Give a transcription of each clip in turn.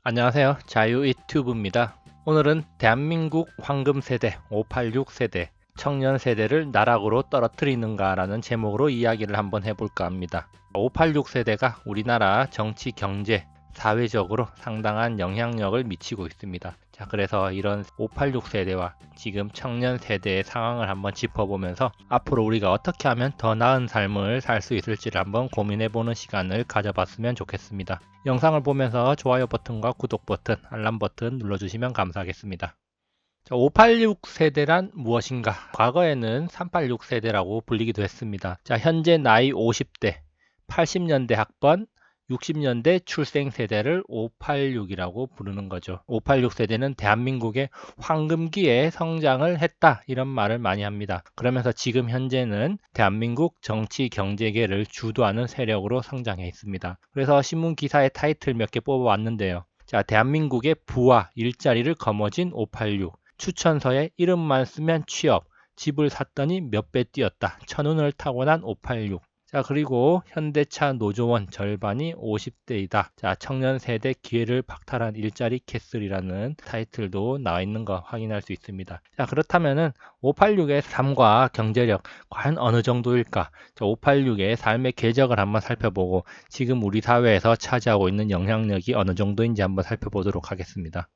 안녕하세요. 자유이튜브입니다. 오늘은 대한민국 황금세대, 586세대, 청년세대를 나락으로 떨어뜨리는가라는 제목으로 이야기를 한번 해볼까 합니다. 586세대가 우리나라 정치, 경제, 사회적으로 상당한 영향력을 미치고 있습니다. 자, 그래서 이런 586세대와 지금 청년세대의 상황을 한번 짚어보면서 앞으로 우리가 어떻게 하면 더 나은 삶을 살 수 있을지를 한번 고민해보는 시간을 가져봤으면 좋겠습니다. 영상을 보면서 좋아요 버튼과 구독 버튼, 알람 버튼 눌러주시면 감사하겠습니다. 586 세대란 무엇인가? 과거에는 386 세대라고 불리기도 했습니다. 자, 현재 나이 50대, 80년대 학번, 60년대 출생 세대를 586이라고 부르는 거죠. 586 세대는 대한민국의 황금기에 성장을 했다, 이런 말을 많이 합니다. 그러면서 지금 현재는 대한민국 정치 경제계를 주도하는 세력으로 성장해 있습니다. 그래서 신문 기사의 타이틀 몇 개 뽑아왔는데요. 자, 대한민국의 부와 일자리를 거머쥔 586. 추천서에 이름만 쓰면 취업, 집을 샀더니 몇 배 뛰었다. 천운을 타고난 586. 자, 그리고 현대차 노조원 절반이 50대이다. 자, 청년 세대 기회를 박탈한 일자리 캐슬이라는 타이틀도 나와 있는 거 확인할 수 있습니다. 자, 그렇다면은 586의 삶과 경제력 과연 어느 정도일까? 자, 586의 삶의 궤적을 한번 살펴보고 지금 우리 사회에서 차지하고 있는 영향력이 어느 정도인지 한번 살펴보도록 하겠습니다.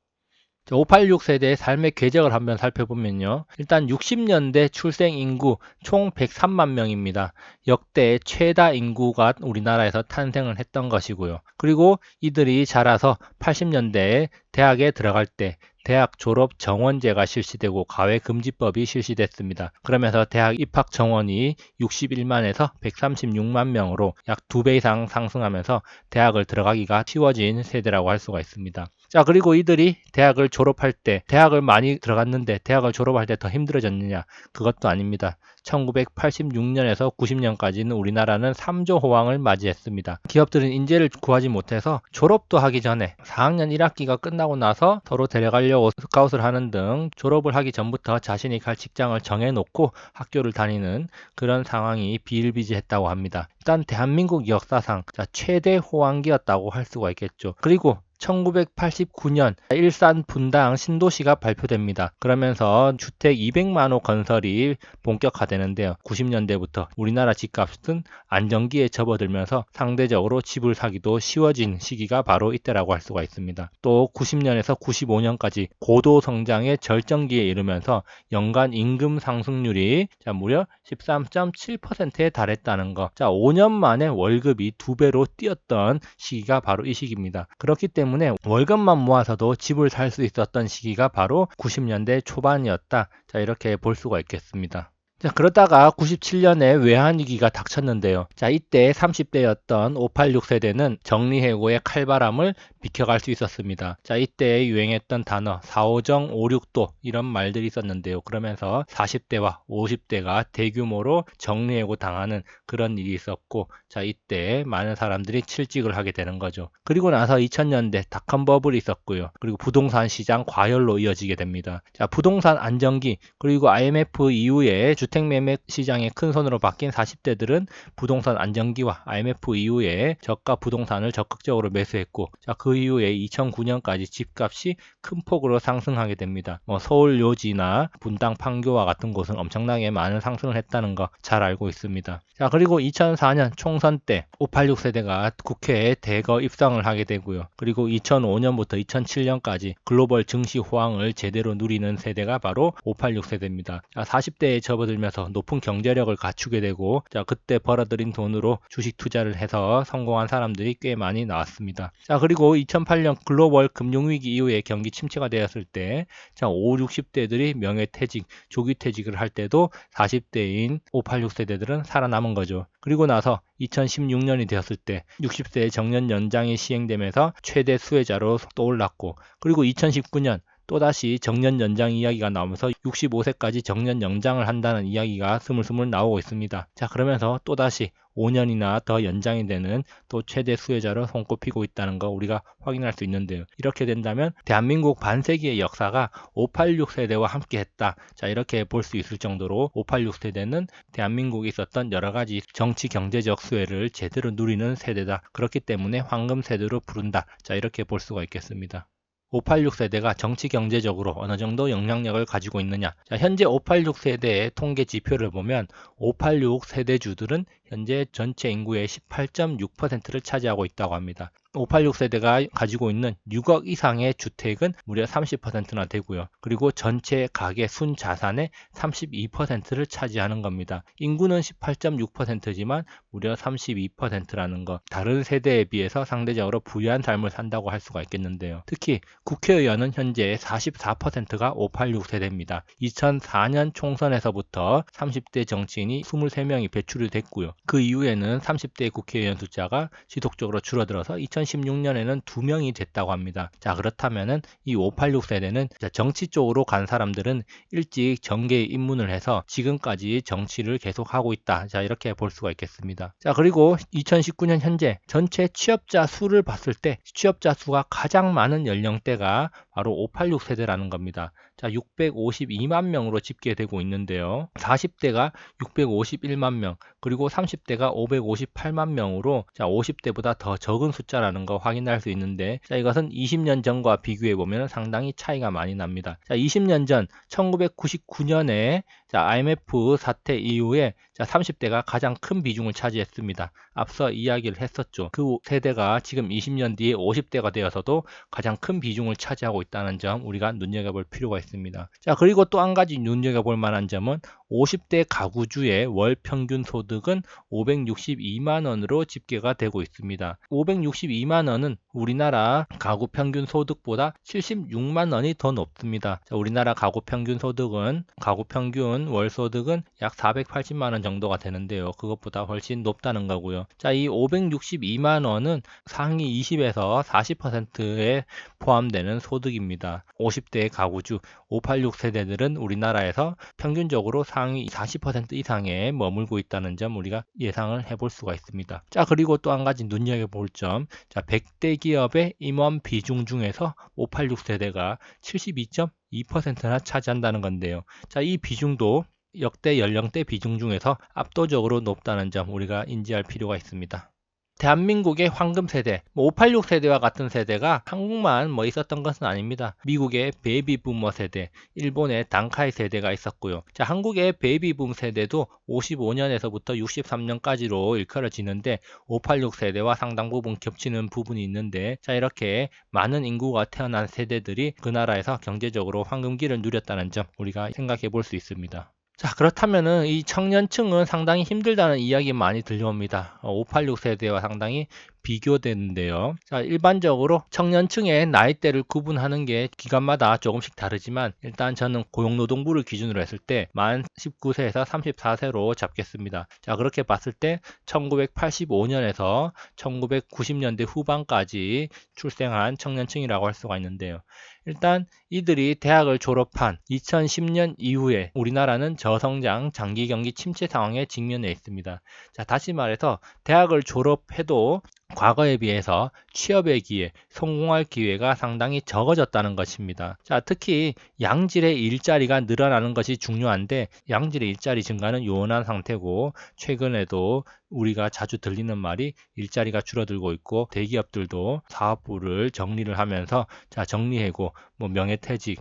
586 세대의 삶의 궤적을 한번 살펴보면요. 일단 60년대 출생 인구 총 103만 명입니다. 역대 최다 인구가 우리나라에서 탄생을 했던 것이고요. 그리고 이들이 자라서 80년대에 대학에 들어갈 때 대학 졸업 정원제가 실시되고 과외금지법이 실시됐습니다. 그러면서 대학 입학 정원이 61만에서 136만 명으로 약 2배 이상 상승하면서 대학을 들어가기가 쉬워진 세대라고 할 수가 있습니다. 자, 그리고 이들이 대학을 졸업할 때 대학을 많이 들어갔는데 대학을 졸업할 때 더 힘들어졌느냐? 그것도 아닙니다. 1986년에서 90년까지는 우리나라는 3조 호황을 맞이했습니다. 기업들은 인재를 구하지 못해서 졸업도 하기 전에 4학년 1학기가 끝나고 나서 서로 데려가려고 스카웃을 하는 등 졸업을 하기 전부터 자신이 갈 직장을 정해놓고 학교를 다니는 그런 상황이 비일비재했다고 합니다. 일단 대한민국 역사상 최대 호황기였다고 할 수가 있겠죠. 그리고 1989년 일산 분당 신도시가 발표됩니다. 그러면서 주택 200만 호 건설이 본격화되는데요. 90년대부터 우리나라 집값은 안정기에 접어들면서 상대적으로 집을 사기도 쉬워진 시기가 바로 이때라고 할 수가 있습니다. 또 90년에서 95년까지 고도 성장의 절정기에 이르면서 연간 임금 상승률이 무려 13.7%에 달했다는 거. 5년 만에 월급이 2배로 뛰었던 시기가 바로 이 시기입니다. 그렇기 때문에 월급만 모아서도 집을 살 수 있었던 시기가 바로 90년대 초반이었다. 자, 이렇게 볼 수가 있겠습니다. 자, 그러다가 97년에 외환위기가 닥쳤는데요. 자, 이때 30대였던 586 세대는 정리해고의 칼바람을 비켜갈 수 있었습니다. 자, 이때 유행했던 단어 4.5정 5.6도 이런 말들이 있었는데요. 그러면서 40대와 50대가 대규모로 정리해고 당하는 그런 일이 있었고, 자, 이때 많은 사람들이 실직을 하게 되는 거죠. 그리고 나서 2000년대 닷컴 버블이 있었고요. 그리고 부동산 시장 과열로 이어지게 됩니다. 자, 부동산 안정기 그리고 IMF 이후에 주택 매매 시장의 큰 손으로 바뀐 40대들은 부동산 안정기와 IMF 이후에 저가 부동산을 적극적으로 매수했고, 자, 그 이후에 2009년까지 집값이 큰 폭으로 상승하게 됩니다. 서울 요지나 분당 판교와 같은 곳은 엄청나게 많은 상승을 했다는 거 잘 알고 있습니다. 자, 그리고 2004년 총선 때 586 세대가 국회에 대거 입성을 하게 되고요. 그리고 2005년부터 2007년까지 글로벌 증시 호황을 제대로 누리는 세대가 바로 586 세대입니다. 자, 40대에 접어들면서 높은 경제력을 갖추게 되고, 자, 그때 벌어들인 돈으로 주식 투자를 해서 성공한 사람들이 꽤 많이 나왔습니다. 자, 그리고 2008년 글로벌 금융위기 이후에 경기 침체가 되었을 때, 자, 5, 60대들이 명예퇴직, 조기퇴직을 할 때도 40대인 586 세대들은 살아남은 거죠. 그리고 나서 2016년이 되었을 때 60세의 정년 연장이 시행되면서 최대 수혜자로 떠올랐고, 그리고 2019년 또다시 정년 연장 이야기가 나오면서 65세까지 정년 연장을 한다는 이야기가 스물스물 나오고 있습니다. 자, 그러면서 또다시 5년이나 더 연장이 되는 또 최대 수혜자로 손꼽히고 있다는 거 우리가 확인할 수 있는데요. 이렇게 된다면 대한민국 반세기의 역사가 586 세대와 함께 했다. 자, 이렇게 볼 수 있을 정도로 586 세대는 대한민국에 있었던 여러 가지 정치 경제적 수혜를 제대로 누리는 세대다. 그렇기 때문에 황금 세대로 부른다. 자, 이렇게 볼 수가 있겠습니다. 586 세대가 정치 경제적으로 어느 정도 영향력을 가지고 있느냐. 자, 현재 586 세대의 통계 지표를 보면 586 세대주들은 현재 전체 인구의 18.6%를 차지하고 있다고 합니다. 586 세대가 가지고 있는 6억 이상의 주택은 무려 30%나 되고요. 그리고 전체 가계 순자산의 32%를 차지하는 겁니다. 인구는 18.6%지만 무려 32%라는 것. 다른 세대에 비해서 상대적으로 부유한 삶을 산다고 할 수가 있겠는데요. 특히 국회의원은 현재 44%가 586 세대입니다. 2004년 총선에서부터 30대 정치인이 23명이 배출이 됐고요. 그 이후에는 30대 국회의원 숫자가 지속적으로 줄어들어서 2016년에는 2명이 됐다고 합니다. 자, 그렇다면은 이 586 세대는 정치 쪽으로 간 사람들은 일찍 정계에 입문을 해서 지금까지 정치를 계속하고 있다. 자, 이렇게 볼 수가 있겠습니다. 자, 그리고 2019년 현재 전체 취업자 수를 봤을 때 취업자 수가 가장 많은 연령대가 바로 586 세대라는 겁니다. 자, 652만 명으로 집계되고 있는데요. 40대가 651만 명, 그리고 30대가 558만 명으로 자, 50대보다 더 적은 숫자라는 거 확인할 수 있는데, 자, 이것은 20년 전과 비교해 보면 상당히 차이가 많이 납니다. 자, 20년 전 1999년에 자, IMF 사태 이후에 자, 30대가 가장 큰 비중을 차지했습니다. 앞서 이야기를 했었죠. 그 세대가 지금 20년 뒤에 50대가 되어서도 가장 큰 비중을 차지하고 있다는 점 우리가 눈여겨볼 필요가 있습니다. 자, 그리고 또 한 가지 눈여겨볼 만한 점은 50대 가구주의 월 평균 소득은 562만 원으로 집계가 되고 있습니다. 562만 원은 우리나라 가구 평균 소득보다 76만 원이 더 높습니다. 자, 우리나라 가구 평균 소득은 가구 평균 월 소득은 약 480만 원 정도가 되는데요. 그것보다 훨씬 높다는 거고요. 자, 이 562만 원은 상위 20에서 40%에 포함되는 소득입니다. 50대 가구주 586 세대들은 우리나라에서 평균적으로 상위 40% 이상에 머물고 있다는 점 우리가 예상을 해볼 수가 있습니다. 자, 그리고 또 한 가지 눈여겨볼 점, 자, 100대 기업의 임원 비중 중에서 586 세대가 72.2%나 차지한다는 건데요. 자, 이 비중도 역대 연령대 비중 중에서 압도적으로 높다는 점 우리가 인지할 필요가 있습니다. 대한민국의 황금 세대, 586 세대와 같은 세대가 한국만 있었던 것은 아닙니다. 미국의 베이비 부머 세대, 일본의 단카이 세대가 있었고요. 자, 한국의 베이비 붐 세대도 55년에서부터 63년까지로 일컬어지는데 586 세대와 상당 부분 겹치는 부분이 있는데, 자, 이렇게 많은 인구가 태어난 세대들이 그 나라에서 경제적으로 황금기를 누렸다는 점 우리가 생각해 볼 수 있습니다. 자, 그렇다면은 이 청년층은 상당히 힘들다는 이야기 많이 들려옵니다. 586 세대와 상당히 비교되는데요. 자, 일반적으로 청년층의 나이대를 구분하는 게 기관마다 조금씩 다르지만 일단 저는 고용노동부를 기준으로 했을 때 만 19세에서 34세로 잡겠습니다. 자, 그렇게 봤을 때 1985년에서 1990년대 후반까지 출생한 청년층이라고 할 수가 있는데요. 일단 이들이 대학을 졸업한 2010년 이후에 우리나라는 저성장 장기 경기 침체 상황에 직면해 있습니다. 자, 다시 말해서 대학을 졸업해도 과거에 비해서 취업의 기회, 성공할 기회가 상당히 적어졌다는 것입니다. 자, 특히 양질의 일자리가 늘어나는 것이 중요한데 양질의 일자리 증가는 요원한 상태고, 최근에도 우리가 자주 들리는 말이 일자리가 줄어들고 있고 대기업들도 사업부를 정리를 하면서 자, 정리해고 명예퇴직,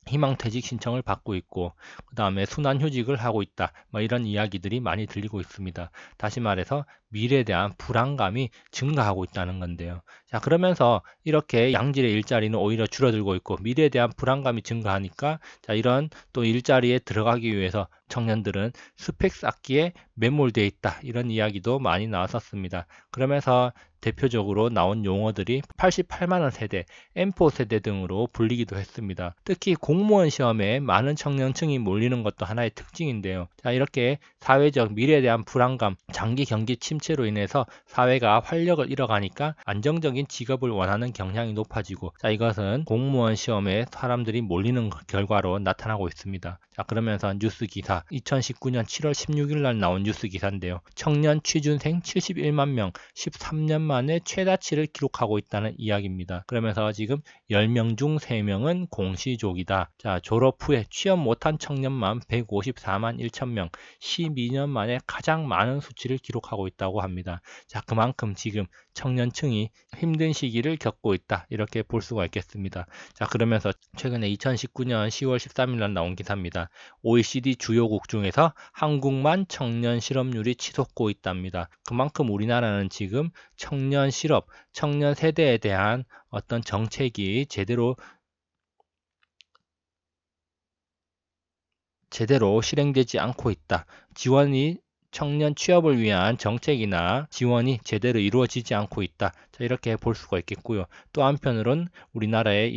희망퇴직 신청을 받고 있고, 그 다음에 순환휴직을 하고 있다, 이런 이야기들이 많이 들리고 있습니다. 다시 말해서 미래에 대한 불안감이 증가하고 있다는 건데요. 자, 그러면서 이렇게 양질의 일자리는 오히려 줄어들고 있고 미래에 대한 불안감이 증가하니까 자, 이런 또 일자리에 들어가기 위해서 청년들은 스펙 쌓기에 매몰되어 있다, 이런 이야기도 많이 나왔었습니다. 그러면서 대표적으로 나온 용어들이 88만원 세대, M4 세대 등으로 불리기도 했습니다. 특히 공무원 시험에 많은 청년층이 몰리는 것도 하나의 특징인데요. 자, 이렇게 사회적 미래에 대한 불안감, 장기 경기 침체로 인해서 사회가 활력을 잃어가니까 안정적인 직업을 원하는 경향이 높아지고, 자, 이것은 공무원 시험에 사람들이 몰리는 결과로 나타나고 있습니다. 자, 그러면서 뉴스 기사, 2019년 7월 16일 날 나온 뉴스 기사인데요. 청년 취준생 71만 명, 13년 만에 최다치를 기록하고 있다는 이야기입니다. 그러면서 지금 10명 중 3명은 공시족이다. 자, 졸업 후에 취업 못한 청년만 154만 1천 명, 12년 만에 가장 많은 수치를 기록하고 있다고 합니다. 자, 그만큼 지금 청년층이 힘든 시기를 겪고 있다, 이렇게 볼 수가 있겠습니다. 자, 그러면서 최근에 2019년 10월 13일 날 나온 기사입니다. OECD 주요국 중에서 한국만 청년 실업률이 치솟고 있답니다. 그만큼 우리나라는 지금 청년 실업, 청년 세대에 대한 어떤 정책이 제대로 실행되지 않고 있다. 청년 취업을 위한 정책이나 지원이 제대로 이루어지지 않고 있다. 자, 이렇게 볼 수가 있겠고요. 또 한편으론 우리나라의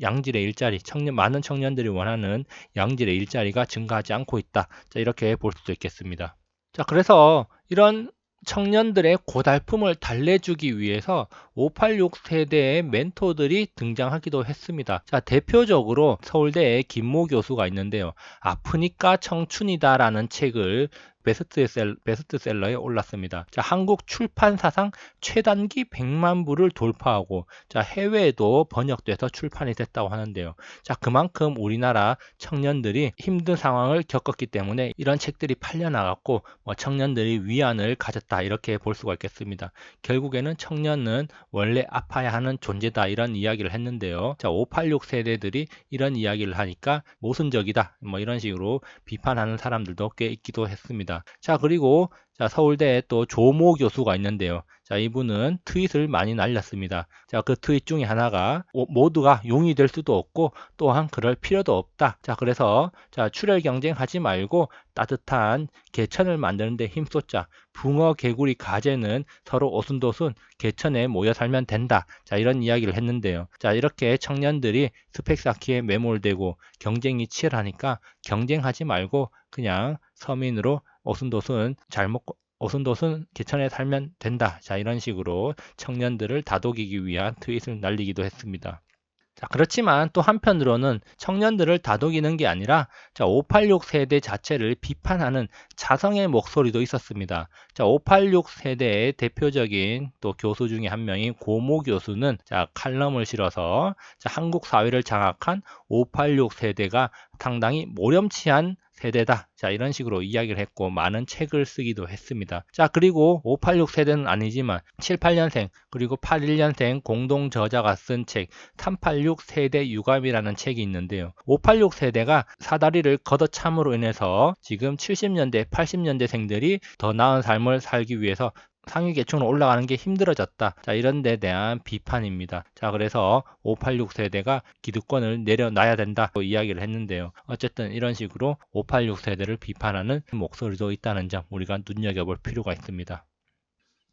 양질의 일자리, 많은 청년들이 원하는 양질의 일자리가 증가하지 않고 있다. 자, 이렇게 볼 수도 있겠습니다. 자, 그래서 이런 청년들의 고달픔을 달래주기 위해서 586 세대의 멘토들이 등장하기도 했습니다. 자, 대표적으로 서울대의 김모 교수가 있는데요. 아프니까 청춘이다라는 책을 베스트셀러에 올랐습니다. 자, 한국 출판 사상 최단기 100만 부를 돌파하고, 자, 해외에도 번역돼서 출판이 됐다고 하는데요. 자, 그만큼 우리나라 청년들이 힘든 상황을 겪었기 때문에 이런 책들이 팔려나갔고, 청년들이 위안을 가졌다, 이렇게 볼 수가 있겠습니다. 결국에는 청년은 원래 아파야 하는 존재다, 이런 이야기를 했는데요. 자, 586 세대들이 이런 이야기를 하니까 모순적이다, 이런 식으로 비판하는 사람들도 꽤 있기도 했습니다. 자, 그리고 서울대에 또 조모 교수가 있는데요. 자, 이분은 트윗을 많이 날렸습니다. 자, 그 트윗 중에 하나가 모두가 용이 될 수도 없고 또한 그럴 필요도 없다. 자, 그래서 출혈 경쟁하지 말고 따뜻한 개천을 만드는 데 힘쏟자. 붕어, 개구리, 가재는 서로 오순도순 개천에 모여 살면 된다. 자, 이런 이야기를 했는데요. 자, 이렇게 청년들이 스펙 쌓기에 매몰되고 경쟁이 치열하니까 경쟁하지 말고 그냥 서민으로 오순도순 개천에 살면 된다. 자, 이런 식으로 청년들을 다독이기 위한 트윗을 날리기도 했습니다. 자, 그렇지만 또 한편으로는 청년들을 다독이는 게 아니라 586 세대 자체를 비판하는 자성의 목소리도 있었습니다. 자, 586 세대의 대표적인 또 교수 중에 한 명인 고모 교수는 칼럼을 실어서 한국 사회를 장악한 586 세대가 상당히 모렴치한 세대다. 자, 이런 식으로 이야기를 했고 많은 책을 쓰기도 했습니다. 자, 그리고 586 세대는 아니지만 78년생 그리고 81년생 공동 저자가 쓴 책 386 세대 유감이라는 책이 있는데요. 586 세대가 사다리를 걷어참으로 인해서 지금 70년대, 80년대생들이 더 나은 삶을 살기 위해서 상위 계층으로 올라가는 게 힘들어졌다. 자, 이런 데 대한 비판입니다. 자, 그래서 586 세대가 기득권을 내려놔야 된다고 이야기를 했는데요. 어쨌든 이런 식으로 586 세대를 비판하는 목소리도 있다는 점 우리가 눈여겨볼 필요가 있습니다.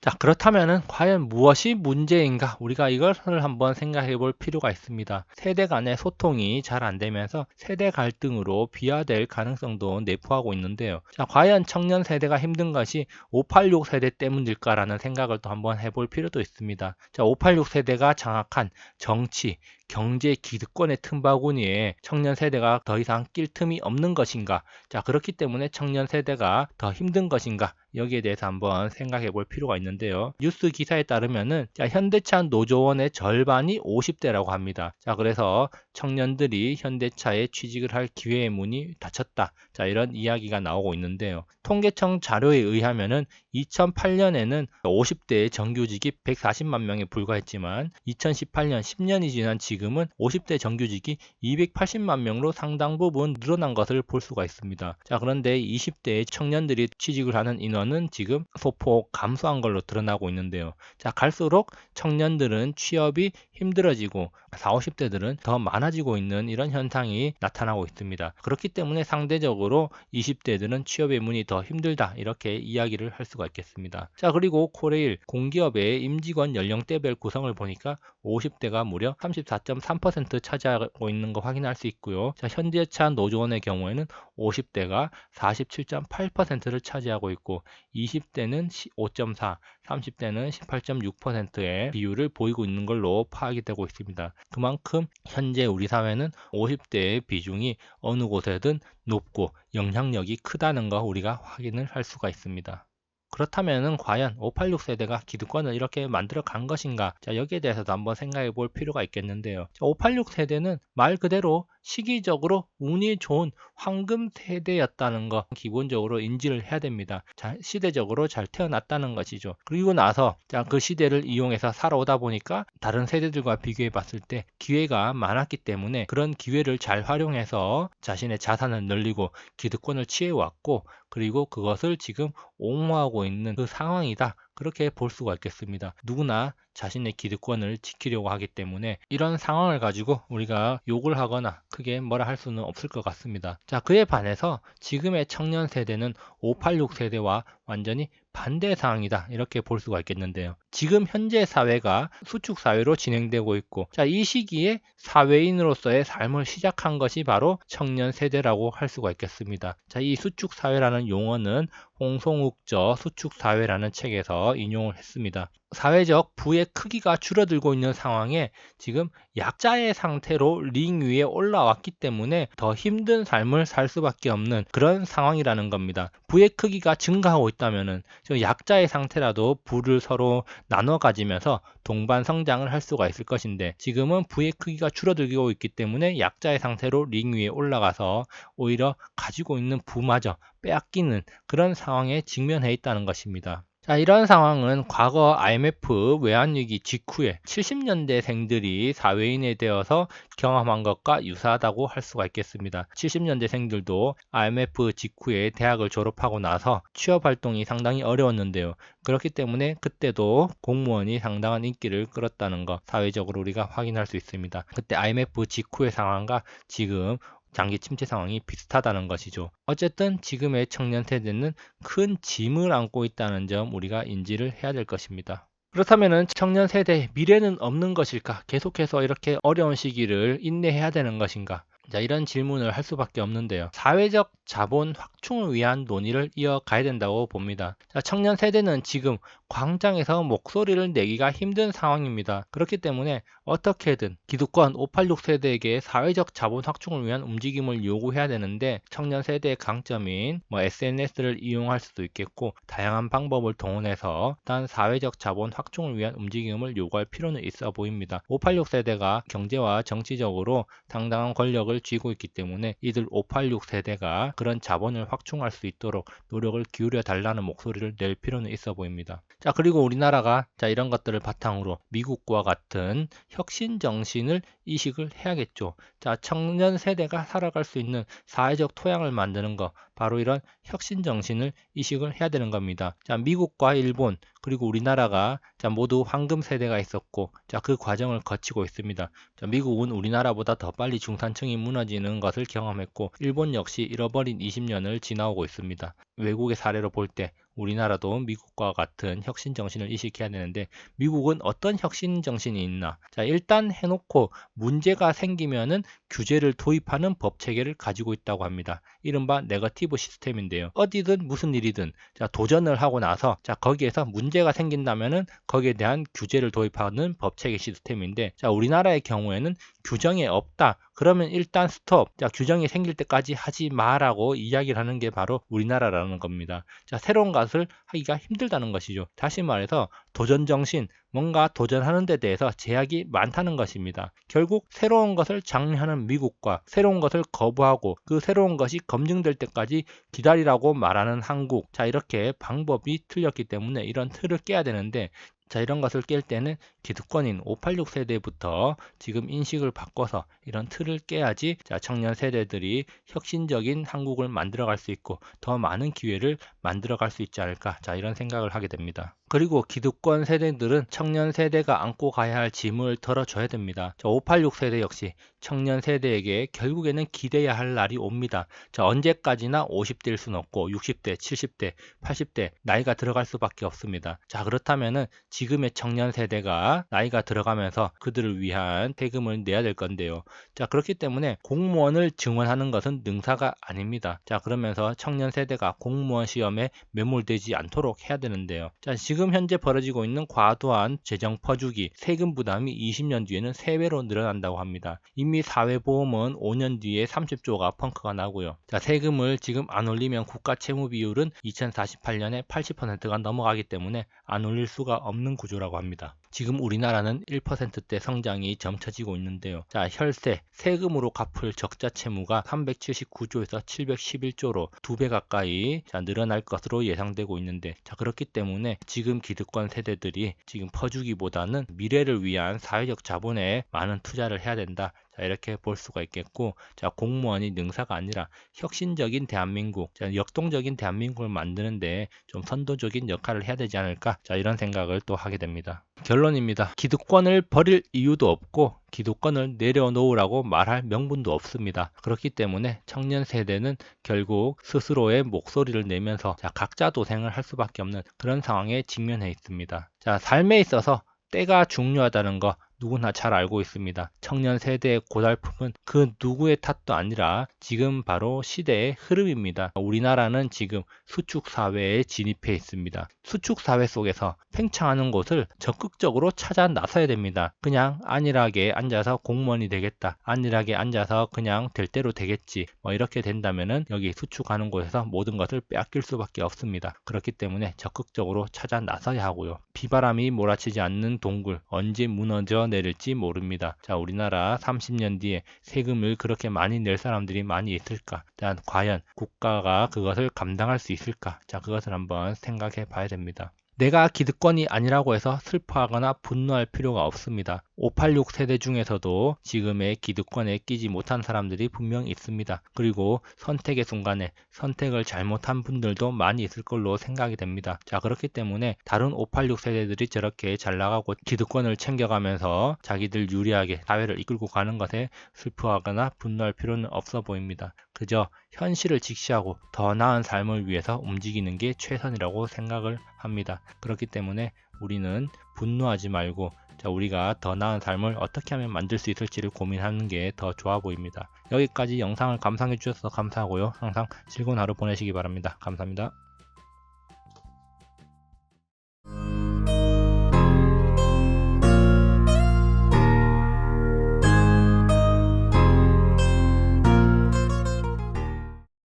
자, 그렇다면 과연 무엇이 문제인가? 우리가 이것을 한번 생각해 볼 필요가 있습니다. 세대 간의 소통이 잘 안 되면서 세대 갈등으로 비화될 가능성도 내포하고 있는데요. 자, 과연 청년 세대가 힘든 것이 586 세대 때문일까라는 생각을 또 한번 해볼 필요도 있습니다. 자, 586 세대가 장악한 정치, 경제 기득권의 틈바구니에 청년 세대가 더 이상 낄 틈이 없는 것인가? 자, 그렇기 때문에 청년 세대가 더 힘든 것인가? 여기에 대해서 한번 생각해 볼 필요가 있는데요. 뉴스 기사에 따르면은 현대차 노조원의 절반이 50대라고 합니다. 자, 그래서 청년들이 현대차에 취직을 할 기회의 문이 닫혔다. 자, 이런 이야기가 나오고 있는데요. 통계청 자료에 의하면은 2008년에는 50대의 정규직이 140만 명에 불과했지만 2018년 10년이 지난 지금 지금은 50대 정규직이 280만 명으로 상당 부분 늘어난 것을 볼 수가 있습니다. 자, 그런데 20대 청년들이 취직을 하는 인원은 지금 소폭 감소한 걸로 드러나고 있는데요. 자, 갈수록 청년들은 취업이 힘들어지고 40, 50대들은 더 많아지고 있는 이런 현상이 나타나고 있습니다. 그렇기 때문에 상대적으로 20대들은 취업의 문이 더 힘들다, 이렇게 이야기를 할 수가 있겠습니다. 자, 그리고 코레일 공기업의 임직원 연령대별 구성을 보니까 50대가 무려 34.3% 차지하고 있는 거 확인할 수 있고요. 자, 현대차 노조원의 경우에는 50대가 47.8%를 차지하고 있고 20대는 5.4, 30대는 18.6%의 비율을 보이고 있는 걸로 파악이 되고 있습니다. 그만큼 현재 우리 사회는 50대의 비중이 어느 곳에든 높고 영향력이 크다는 거 우리가 확인을 할 수가 있습니다. 그렇다면 과연 586 세대가 기득권을 이렇게 만들어 간 것인가? 자, 여기에 대해서도 한번 생각해 볼 필요가 있겠는데요. 586 세대는 말 그대로 시기적으로 운이 좋은 황금 세대였다는 거 기본적으로 인지를 해야 됩니다. 자, 시대적으로 잘 태어났다는 것이죠. 그리고 나서 그 시대를 이용해서 살아오다 보니까 다른 세대들과 비교해 봤을 때 기회가 많았기 때문에 그런 기회를 잘 활용해서 자신의 자산을 늘리고 기득권을 취해왔고, 그리고 그것을 지금 옹호하고 있는 그 상황이다, 그렇게 볼 수가 있겠습니다. 누구나 자신의 기득권을 지키려고 하기 때문에 이런 상황을 가지고 우리가 욕을 하거나 크게 뭐라 할 수는 없을 것 같습니다. 자, 그에 반해서 지금의 청년 세대는 586 세대와 완전히 반대 상황이다, 이렇게 볼 수가 있겠는데요. 지금 현재 사회가 수축 사회로 진행되고 있고, 자, 이 시기에 사회인으로서의 삶을 시작한 것이 바로 청년 세대라고 할 수가 있겠습니다. 자, 이 수축 사회라는 용어는 홍송욱저 수축 사회라는 책에서 인용을 했습니다. 사회적 부의 크기가 줄어들고 있는 상황에 지금 약자의 상태로 링 위에 올라왔기 때문에 더 힘든 삶을 살 수밖에 없는 그런 상황이라는 겁니다. 부의 크기가 증가하고 있다면은 약자의 상태라도 부를 서로 나눠 가지면서 동반 성장을 할 수가 있을 것인데, 지금은 부의 크기가 줄어들고 있기 때문에 약자의 상태로 링 위에 올라가서 오히려 가지고 있는 부마저 빼앗기는 그런 상황에 직면해 있다는 것입니다. 자, 이런 상황은 과거 IMF 외환위기 직후에 70년대생들이 사회인이 되어서 경험한 것과 유사하다고 할 수가 있겠습니다. 70년대생들도 IMF 직후에 대학을 졸업하고 나서 취업활동이 상당히 어려웠는데요. 그렇기 때문에 그때도 공무원이 상당한 인기를 끌었다는 것, 사회적으로 우리가 확인할 수 있습니다. 그때 IMF 직후의 상황과 지금 장기 침체 상황이 비슷하다는 것이죠. 어쨌든 지금의 청년 세대는 큰 짐을 안고 있다는 점 우리가 인지를 해야 될 것입니다. 그렇다면 청년 세대의 미래는 없는 것일까? 계속해서 이렇게 어려운 시기를 인내해야 되는 것인가? 자, 이런 질문을 할 수밖에 없는데요. 사회적 자본 확충을 위한 논의를 이어가야 된다고 봅니다. 자, 청년 세대는 지금 광장에서 목소리를 내기가 힘든 상황입니다. 그렇기 때문에 어떻게든 기득권 586 세대에게 사회적 자본 확충을 위한 움직임을 요구해야 되는데, 청년 세대의 강점인 SNS를 이용할 수도 있겠고 다양한 방법을 동원해서 일단 사회적 자본 확충을 위한 움직임을 요구할 필요는 있어 보입니다. 586 세대가 경제와 정치적으로 상당한 권력을 쥐고 있기 때문에 이들 586 세대가 그런 자본을 확충할 수 있도록 노력을 기울여 달라는 목소리를 낼 필요는 있어 보입니다. 자, 그리고 우리나라가 이런 것들을 바탕으로 미국과 같은 혁신 정신을 이식을 해야겠죠. 자, 청년 세대가 살아갈 수 있는 사회적 토양을 만드는 것, 바로 이런 혁신 정신을 이식을 해야 되는 겁니다. 자, 미국과 일본 그리고 우리나라가 모두 황금 세대가 있었고, 그 과정을 거치고 있습니다. 자, 미국은 우리나라보다 더 빨리 중산층이 무너지는 것을 경험했고, 일본 역시 잃어버린 20년을 지나오고 있습니다. 외국의 사례로 볼 때 우리나라도 미국과 같은 혁신 정신을 이식해야 되는데, 미국은 어떤 혁신 정신이 있나? 자, 일단 해놓고 문제가 생기면은 규제를 도입하는 법 체계를 가지고 있다고 합니다. 이른바 네거티브 시스템인데요. 어디든 무슨 일이든 도전을 하고 나서 거기에서 문제가 생긴다면은 거기에 대한 규제를 도입하는 법 체계 시스템인데, 우리나라의 경우에는 규정이 없다, 그러면 일단 스톱. 자, 규정이 생길 때까지 하지 마라고 이야기를 하는 게 바로 우리나라라는 겁니다. 자, 새로운 것을 하기가 힘들다는 것이죠. 다시 말해서 도전정신, 뭔가 도전하는 데 대해서 제약이 많다는 것입니다. 결국 새로운 것을 장려하는 미국과 새로운 것을 거부하고 그 새로운 것이 검증될 때까지 기다리라고 말하는 한국. 자, 이렇게 방법이 틀렸기 때문에 이런 틀을 깨야 되는데, 자, 이런 것을 깰 때는 기득권인 586 세대부터 지금 인식을 바꿔서 이런 틀을 깨야지, 자, 청년 세대들이 혁신적인 한국을 만들어갈 수 있고 더 많은 기회를 만들어갈 수 있지 않을까, 자, 이런 생각을 하게 됩니다. 그리고 기득권 세대들은 청년 세대가 안고 가야 할 짐을 덜어줘야 됩니다. 586 세대 역시 청년 세대에게 결국에는 기대야 할 날이 옵니다. 자, 언제까지나 50대일 수는 없고 60대, 70대, 80대 나이가 들어갈 수밖에 없습니다. 자, 그렇다면은 지금의 청년 세대가 나이가 들어가면서 그들을 위한 세금을 내야 될 건데요. 자, 그렇기 때문에 공무원을 증원하는 것은 능사가 아닙니다. 자, 그러면서 청년 세대가 공무원 시험에 매몰되지 않도록 해야 되는데요. 자, 지금 현재 벌어지고 있는 과도한 재정 퍼주기, 세금 부담이 20년 뒤에는 3배로 늘어난다고 합니다. 이미 사회보험은 5년 뒤에 30조가 펑크가 나고요. 자, 세금을 지금 안 올리면 국가 채무 비율은 2048년에 80%가 넘어가기 때문에 안 올릴 수가 없는 구조라고 합니다. 지금 우리나라는 1%대 성장이 점쳐지고 있는데요. 자, 혈세, 세금으로 갚을 적자 채무가 379조에서 711조로 2배 가까이 늘어날 것으로 예상되고 있는데, 자, 그렇기 때문에 지금 기득권 세대들이 지금 퍼주기보다는 미래를 위한 사회적 자본에 많은 투자를 해야 된다. 자, 이렇게 볼 수가 있겠고, 자, 공무원이 능사가 아니라 혁신적인 대한민국, 자, 역동적인 대한민국을 만드는데 좀 선도적인 역할을 해야 되지 않을까, 자, 이런 생각을 또 하게 됩니다. 결론입니다. 기득권을 버릴 이유도 없고 기득권을 내려놓으라고 말할 명분도 없습니다. 그렇기 때문에 청년 세대는 결국 스스로의 목소리를 내면서, 자, 각자 도생을 할 수밖에 없는 그런 상황에 직면해 있습니다. 자, 삶에 있어서 때가 중요하다는 거 누구나 잘 알고 있습니다. 청년 세대의 고달픔은 그 누구의 탓도 아니라 지금 바로 시대의 흐름입니다. 우리나라는 지금 수축 사회에 진입해 있습니다. 수축 사회 속에서 팽창하는 곳을 적극적으로 찾아 나서야 됩니다. 그냥 안일하게 앉아서 공무원이 되겠다, 안일하게 앉아서 그냥 될 대로 되겠지, 뭐 이렇게 된다면은 여기 수축하는 곳에서 모든 것을 빼앗길 수밖에 없습니다. 그렇기 때문에 적극적으로 찾아 나서야 하고요. 비바람이 몰아치지 않는 동굴, 언제 무너져 내릴지 모릅니다. 자, 우리나라 30년 뒤에 세금을 그렇게 많이 낼 사람들이 많이 있을까? 자, 과연 국가가 그것을 감당할 수 있을까? 자, 그것을 한번 생각해 봐야 됩니다. 내가 기득권이 아니라고 해서 슬퍼하거나 분노할 필요가 없습니다. 586 세대 중에서도 지금의 기득권에 끼지 못한 사람들이 분명 있습니다. 그리고 선택의 순간에 선택을 잘못한 분들도 많이 있을 걸로 생각이 됩니다. 자, 그렇기 때문에 다른 586 세대들이 저렇게 잘 나가고 기득권을 챙겨가면서 자기들 유리하게 사회를 이끌고 가는 것에 슬퍼하거나 분노할 필요는 없어 보입니다. 그저 현실을 직시하고 더 나은 삶을 위해서 움직이는 게 최선이라고 생각을 합니다. 그렇기 때문에 우리는 분노하지 말고, 자, 우리가 더 나은 삶을 어떻게 하면 만들 수 있을지를 고민하는 게 더 좋아 보입니다. 여기까지 영상을 감상해 주셔서 감사하고요. 항상 즐거운 하루 보내시기 바랍니다. 감사합니다.